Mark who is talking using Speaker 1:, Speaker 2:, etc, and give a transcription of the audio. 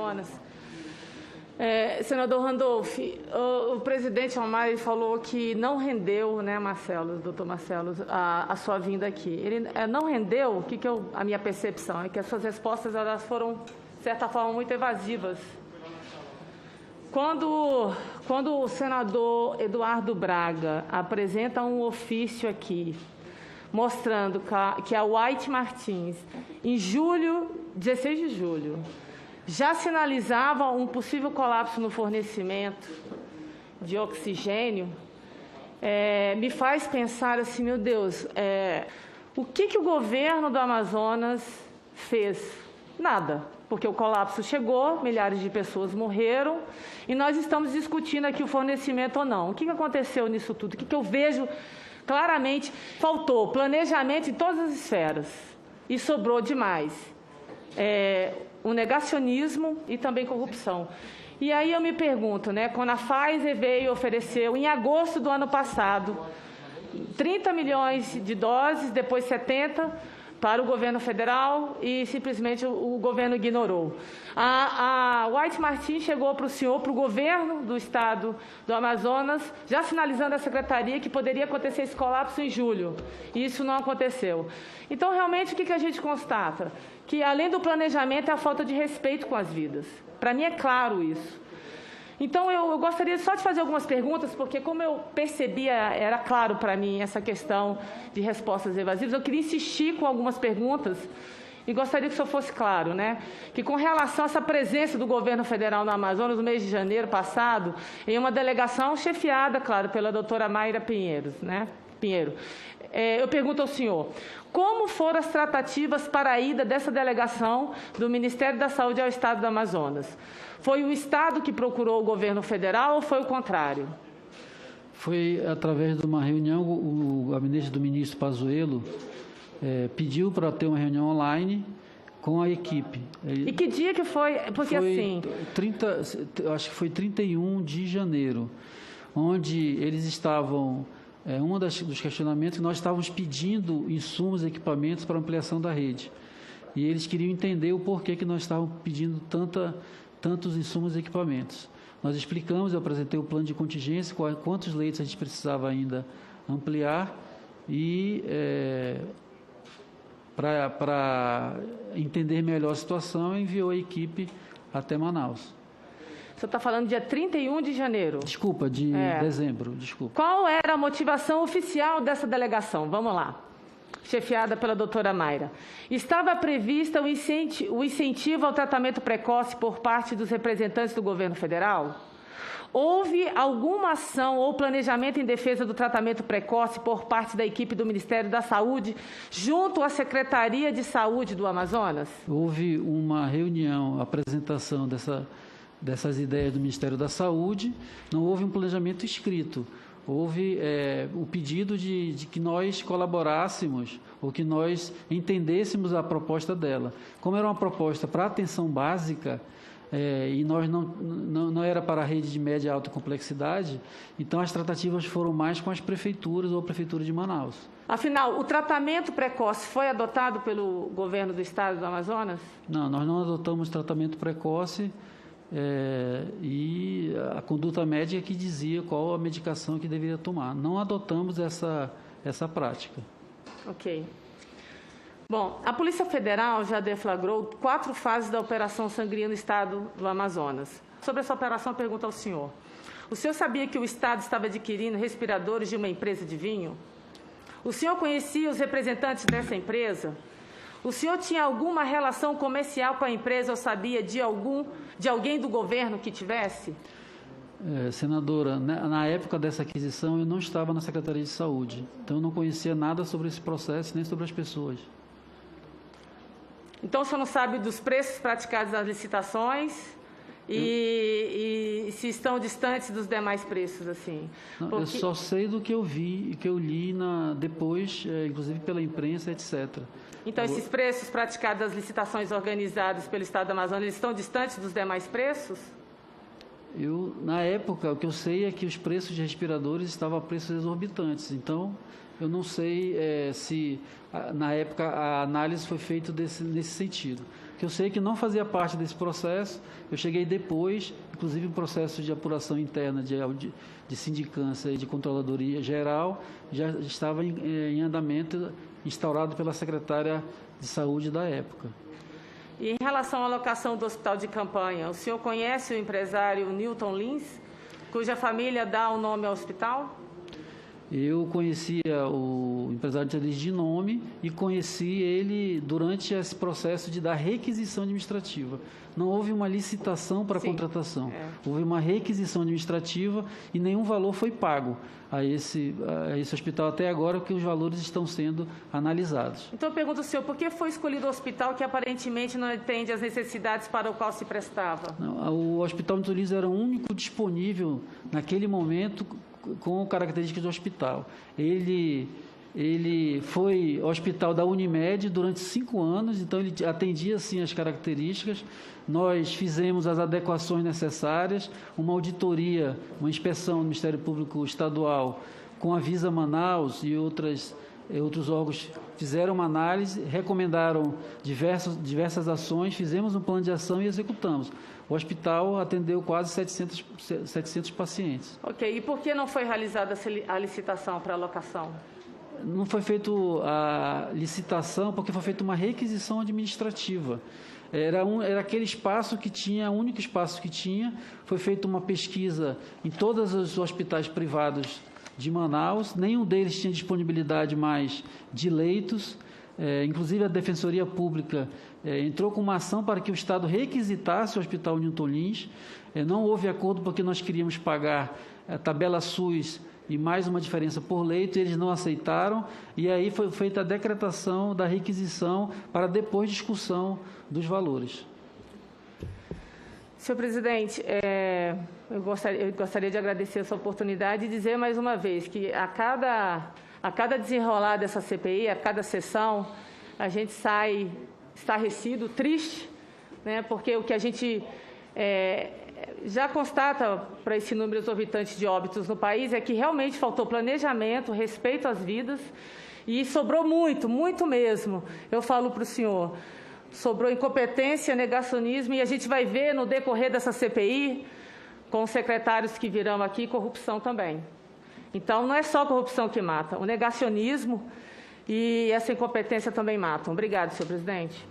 Speaker 1: Amazonas. Senador Randolph, o presidente Almar falou que não rendeu, né, doutor Marcelo, a sua vinda aqui. Ele não rendeu, a minha percepção é que as suas respostas elas foram, de certa forma, muito evasivas. Quando o senador Eduardo Braga apresenta um ofício aqui, mostrando que a White Martins, em 16 de julho, já sinalizava um possível colapso no fornecimento de oxigênio, me faz pensar assim, meu Deus, o que o governo do Amazonas fez? Nada, porque o colapso chegou, milhares de pessoas morreram, e nós estamos discutindo aqui o fornecimento ou não. O que aconteceu nisso tudo? O que eu vejo claramente? Faltou planejamento em todas as esferas, e sobrou demais. O negacionismo e também corrupção. E aí eu me pergunto, né, quando a Pfizer veio e ofereceu, em agosto do ano passado, 30 milhões de doses, depois 70 para o governo federal e simplesmente o governo ignorou. A White Martins chegou para o senhor, para o governo do estado do Amazonas, já sinalizando à secretaria que poderia acontecer esse colapso em julho, e isso não aconteceu. Então, realmente, o que a gente constata? Que, além do planejamento, é a falta de respeito com as vidas. Para mim, é claro isso. Então, eu gostaria só de fazer algumas perguntas, porque como eu percebia, era claro para mim essa questão de respostas evasivas, eu queria insistir com algumas perguntas e gostaria que o senhor fosse claro, né? Que com relação a essa presença do governo federal no Amazonas, no mês de janeiro passado, em uma delegação chefiada, claro, pela doutora Mayra Pinheiro, né? Eu pergunto ao senhor, como foram as tratativas para a ida dessa delegação do Ministério da Saúde ao Estado do Amazonas? Foi o Estado que procurou o governo federal ou foi o contrário?
Speaker 2: Foi através de uma reunião, o gabinete do ministro Pazuello pediu para ter uma reunião online com a equipe.
Speaker 1: E que dia que foi? Porque assim...
Speaker 2: acho que foi 31 de janeiro, onde eles estavam... dos questionamentos que nós estávamos pedindo insumos e equipamentos para ampliação da rede. E eles queriam entender o porquê que nós estávamos pedindo tantos insumos e equipamentos. Nós explicamos, eu apresentei o plano de contingência, quantos leitos a gente precisava ainda ampliar e para entender melhor a situação, enviou a equipe até Manaus.
Speaker 1: O senhor está falando dia 31 de janeiro?
Speaker 2: Desculpa, de dezembro, desculpa.
Speaker 1: Qual era a motivação oficial dessa delegação? Vamos lá. Chefiada pela doutora Mayra. Estava prevista o incentivo ao tratamento precoce por parte dos representantes do governo federal? Houve alguma ação ou planejamento em defesa do tratamento precoce por parte da equipe do Ministério da Saúde junto à Secretaria de Saúde do Amazonas?
Speaker 2: Houve uma reunião, apresentação dessas ideias do Ministério da Saúde, não houve um planejamento escrito. Houve o pedido de que nós colaborássemos ou que nós entendêssemos a proposta dela. Como era uma proposta para atenção básica e nós não era para a rede de média e alta complexidade, então as tratativas foram mais com as prefeituras ou a Prefeitura de Manaus.
Speaker 1: Afinal, o tratamento precoce foi adotado pelo governo do estado do Amazonas?
Speaker 2: Não, nós não adotamos tratamento precoce. E a conduta médica que dizia qual a medicação que deveria tomar. Não adotamos essa prática.
Speaker 1: Ok. Bom, a Polícia Federal já deflagrou 4 fases da Operação Sangria no estado do Amazonas. Sobre essa operação, pergunto ao senhor. O senhor sabia que o estado estava adquirindo respiradores de uma empresa de vinho? O senhor conhecia os representantes dessa empresa? O senhor tinha alguma relação comercial com a empresa ou sabia de alguém do governo que tivesse?
Speaker 2: Senadora, na época dessa aquisição eu não estava na Secretaria de Saúde, então eu não conhecia nada sobre esse processo nem sobre as pessoas.
Speaker 1: Então o senhor não sabe dos preços praticados nas licitações e se estão distantes dos demais preços, assim?
Speaker 2: Não, eu só sei do que eu vi e que eu li depois, inclusive pela imprensa, etc.
Speaker 1: Então, esses preços praticados das licitações organizadas pelo Estado do Amazonas, eles estão distantes dos demais preços?
Speaker 2: Na época, o que eu sei é que os preços de respiradores estavam a preços exorbitantes. Então, eu não sei se, na época, a análise foi feita nesse sentido. Que eu sei que não fazia parte desse processo, eu cheguei depois, inclusive um processo de apuração interna de sindicância e de controladoria geral, já estava em andamento, instaurado pela secretária de saúde da época.
Speaker 1: E em relação à locação do hospital de campanha, o senhor conhece o empresário Newton Lins, cuja família dá o nome ao hospital?
Speaker 2: Eu conhecia o empresário de nome e conheci ele durante esse processo de dar requisição administrativa. Não houve uma licitação para a contratação, houve uma requisição administrativa e nenhum valor foi pago a esse hospital até agora, porque os valores estão sendo analisados.
Speaker 1: Então eu pergunto ao senhor, por que foi escolhido o hospital que aparentemente não atende às necessidades para o qual se prestava?
Speaker 2: Não, o Hospital Newton Lins era o único disponível naquele momento com características do hospital. Ele foi hospital da Unimed durante 5 anos, então ele atendia sim as características. Nós fizemos as adequações necessárias, uma auditoria, uma inspeção do Ministério Público Estadual com a Visa Manaus e outros órgãos fizeram uma análise, recomendaram diversas ações, fizemos um plano de ação e executamos. O hospital atendeu quase 700 pacientes.
Speaker 1: Ok, e por que não foi realizada a licitação para a locação?
Speaker 2: Não foi feita a licitação porque foi feita uma requisição administrativa. Era aquele espaço que tinha, o único espaço que tinha. Foi feita uma pesquisa em todos os hospitais privados de Manaus, nenhum deles tinha disponibilidade mais de leitos. Inclusive a Defensoria Pública entrou com uma ação para que o Estado requisitasse o Hospital Newton Lins. Não houve acordo porque nós queríamos pagar a tabela SUS e mais uma diferença por leito, e eles não aceitaram, e aí foi feita a decretação da requisição para depois discussão dos valores.
Speaker 1: Senhor presidente, eu gostaria de agradecer essa oportunidade e dizer mais uma vez que a cada desenrolar dessa CPI, a cada sessão, a gente sai estarrecido, triste, né, porque o que a gente já constata para esse número exorbitante de óbitos no país é que realmente faltou planejamento, respeito às vidas, e sobrou muito mesmo. Eu falo para o senhor, sobrou incompetência, negacionismo, e a gente vai ver no decorrer dessa CPI, com os secretários que virão aqui, corrupção também. Então, não é só a corrupção que mata, o negacionismo e essa incompetência também matam. Obrigado, senhor presidente.